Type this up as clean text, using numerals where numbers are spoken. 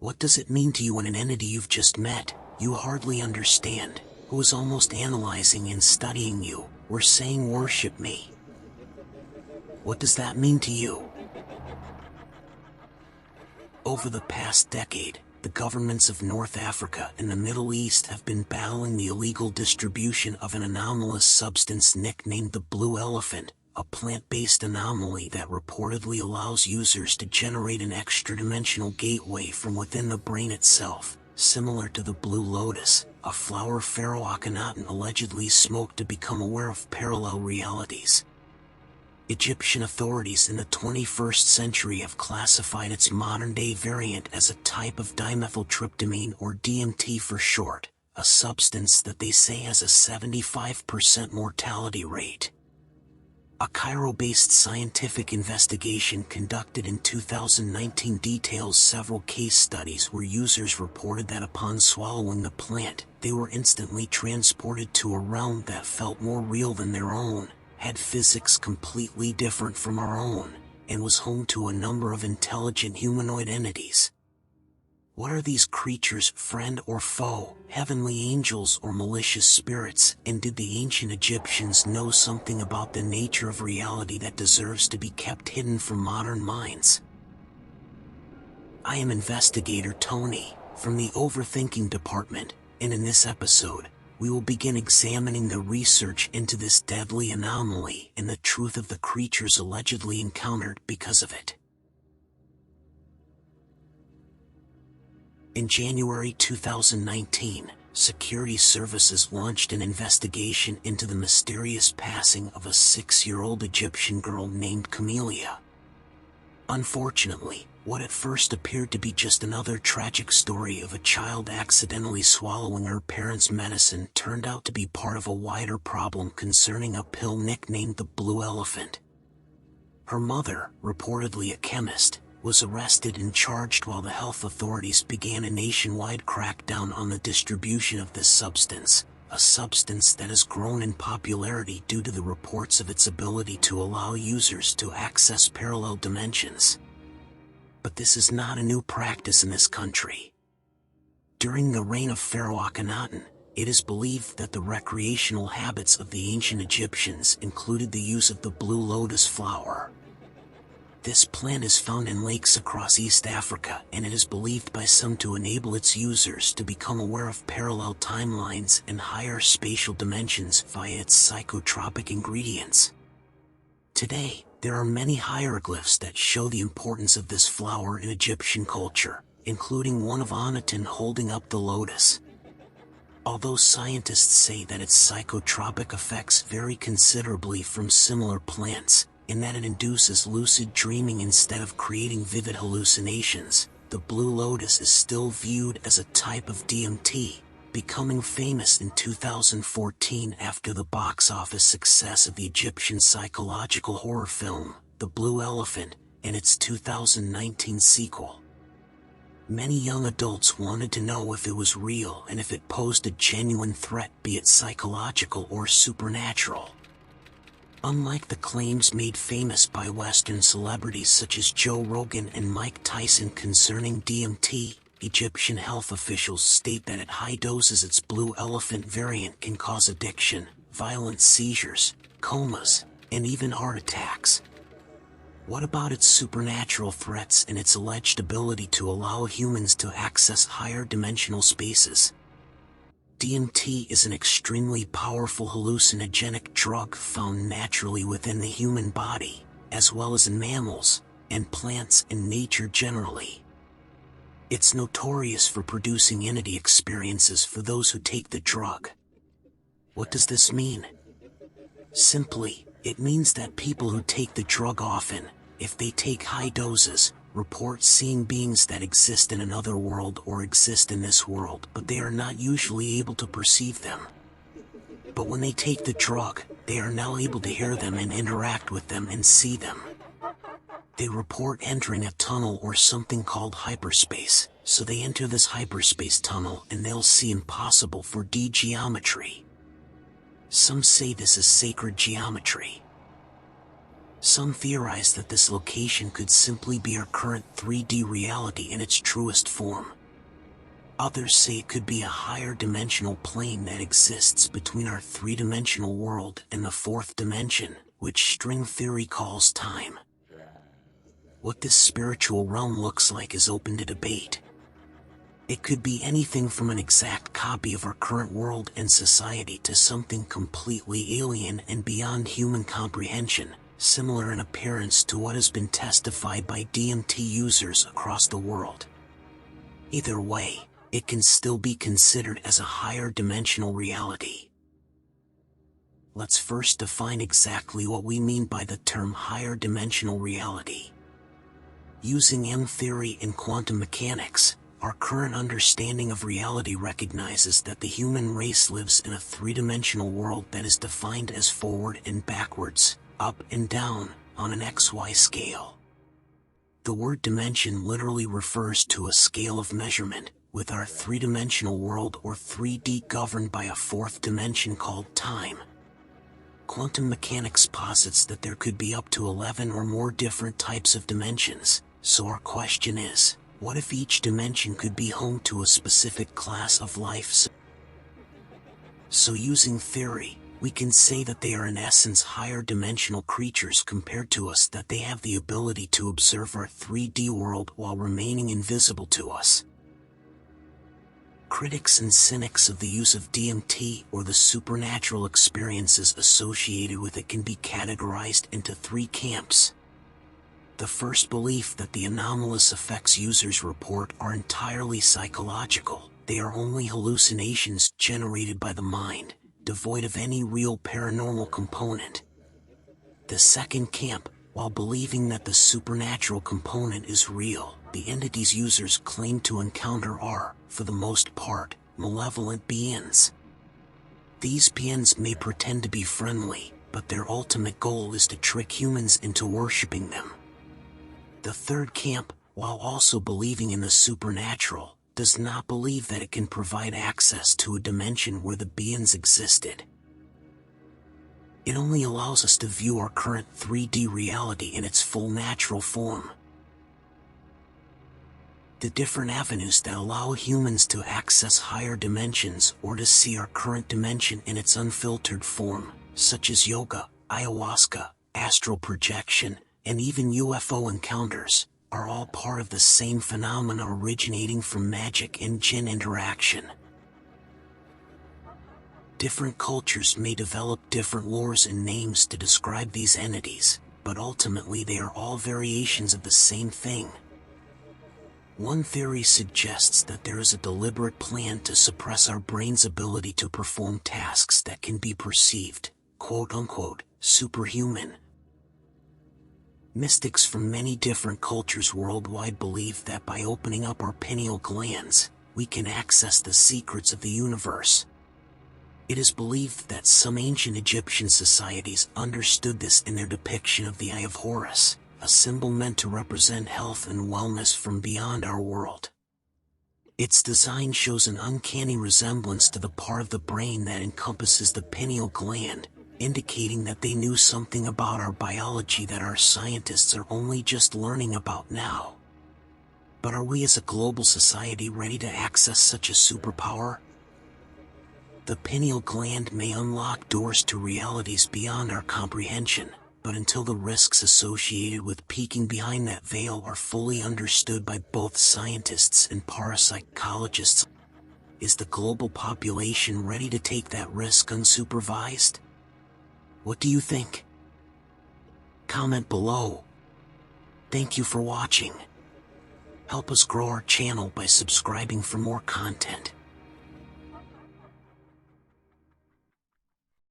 What does it mean to you when an entity you've just met, you hardly understand, who is almost analyzing and studying you, or saying worship me? What does that mean to you? Over the past decade, the governments of North Africa and the Middle East have been battling the illegal distribution of an anomalous substance nicknamed the blue elephant, a plant-based anomaly that reportedly allows users to generate an extra-dimensional gateway from within the brain itself, similar to the blue lotus, a flower Pharaoh Akhenaten allegedly smoked to become aware of parallel realities. Egyptian authorities in the 21st century have classified its modern-day variant as a type of dimethyltryptamine, or DMT for short, a substance that they say has a 75% mortality rate. A Cairo-based scientific investigation conducted in 2019 details several case studies where users reported that upon swallowing the plant, they were instantly transported to a realm that felt more real than their own, had physics completely different from our own, and was home to a number of intelligent humanoid entities. What are these creatures, friend or foe, heavenly angels or malicious spirits, and did the ancient Egyptians know something about the nature of reality that deserves to be kept hidden from modern minds? I am investigator Tony, from the Overthinking Department, and in this episode, we will begin examining the research into this deadly anomaly and the truth of the creatures allegedly encountered because of it. In January 2019, security services launched an investigation into the mysterious passing of a 6-year-old Egyptian girl named Camellia. Unfortunately, what at first appeared to be just another tragic story of a child accidentally swallowing her parents' medicine turned out to be part of a wider problem concerning a pill nicknamed the blue elephant. Her mother, reportedly a chemist, was arrested and charged while the health authorities began a nationwide crackdown on the distribution of this substance, a substance that has grown in popularity due to the reports of its ability to allow users to access parallel dimensions. But this is not a new practice in this country. During the reign of Pharaoh Akhenaten, it is believed that the recreational habits of the ancient Egyptians included the use of the blue lotus flower. This plant is found in lakes across East Africa, and it is believed by some to enable its users to become aware of parallel timelines and higher spatial dimensions via its psychotropic ingredients. Today, there are many hieroglyphs that show the importance of this flower in Egyptian culture, including one of Akhenaten holding up the lotus. Although scientists say that its psychotropic effects vary considerably from similar plants, in that it induces lucid dreaming instead of creating vivid hallucinations, the blue lotus is still viewed as a type of DMT, becoming famous in 2014 after the box office success of the Egyptian psychological horror film, The Blue Elephant, and its 2019 sequel. Many young adults wanted to know if it was real and if it posed a genuine threat, be it psychological or supernatural. Unlike the claims made famous by Western celebrities such as Joe Rogan and Mike Tyson concerning DMT, Egyptian health officials state that at high doses its blue elephant variant can cause addiction, violent seizures, comas, and even heart attacks. What about its supernatural threats and its alleged ability to allow humans to access higher dimensional spaces? DMT is an extremely powerful hallucinogenic drug found naturally within the human body, as well as in mammals, and plants and nature generally. It's notorious for producing entity experiences for those who take the drug. What does this mean? Simply, it means that people who take the drug often, if they take high doses, report seeing beings that exist in another world or exist in this world, but they are not usually able to perceive them. But when they take the drug, they are now able to hear them and interact with them and see them. They report entering a tunnel or something called hyperspace, so they enter this hyperspace tunnel and they'll see impossible 4D geometry. Some say this is sacred geometry. Some theorize that this location could simply be our current 3D reality in its truest form. Others say it could be a higher dimensional plane that exists between our three-dimensional world and the fourth dimension, which string theory calls time. What this spiritual realm looks like is open to debate. It could be anything from an exact copy of our current world and society to something completely alien and beyond human comprehension, similar in appearance to what has been testified by DMT users across the world. Either way, it can still be considered as a higher dimensional reality. Let's first define exactly what we mean by the term higher dimensional reality. Using M-theory in quantum mechanics, our current understanding of reality recognizes that the human race lives in a three-dimensional world that is defined as forward and backwards, up and down, on an XY scale. The word dimension literally refers to a scale of measurement, with our three-dimensional world or 3D governed by a fourth dimension called time. Quantum mechanics posits that there could be up to 11 or more different types of dimensions, so our question is, what if each dimension could be home to a specific class of life? So using theory, we can say that they are in essence higher dimensional creatures compared to us, that they have the ability to observe our 3D world while remaining invisible to us. Critics and cynics of the use of DMT or the supernatural experiences associated with it can be categorized into three camps. The first belief that the anomalous effects users report are entirely psychological. They are only hallucinations generated by the mind, devoid of any real paranormal component. The second camp, while believing that the supernatural component is real, the entities users claim to encounter are, for the most part, malevolent beings. These beings may pretend to be friendly, but their ultimate goal is to trick humans into worshipping them. The third camp, while also believing in the supernatural, does not believe that it can provide access to a dimension where the beings existed. It only allows us to view our current 3D reality in its full natural form. The different avenues that allow humans to access higher dimensions or to see our current dimension in its unfiltered form, such as yoga, ayahuasca, astral projection, and even UFO encounters, are all part of the same phenomena originating from magic and jinn interaction. Different cultures may develop different lores and names to describe these entities, but ultimately they are all variations of the same thing. One theory suggests that there is a deliberate plan to suppress our brain's ability to perform tasks that can be perceived, quote-unquote, superhuman. Mystics from many different cultures worldwide believe that by opening up our pineal glands, we can access the secrets of the universe. It is believed that some ancient Egyptian societies understood this in their depiction of the Eye of Horus, a symbol meant to represent health and wellness from beyond our world. Its design shows an uncanny resemblance to the part of the brain that encompasses the pineal gland, indicating that they knew something about our biology that our scientists are only just learning about now. But are we as a global society ready to access such a superpower? The pineal gland may unlock doors to realities beyond our comprehension, but until the risks associated with peeking behind that veil are fully understood by both scientists and parapsychologists, is the global population ready to take that risk unsupervised? What do you think? Comment below. Thank you for watching. Help us grow our channel by subscribing for more content.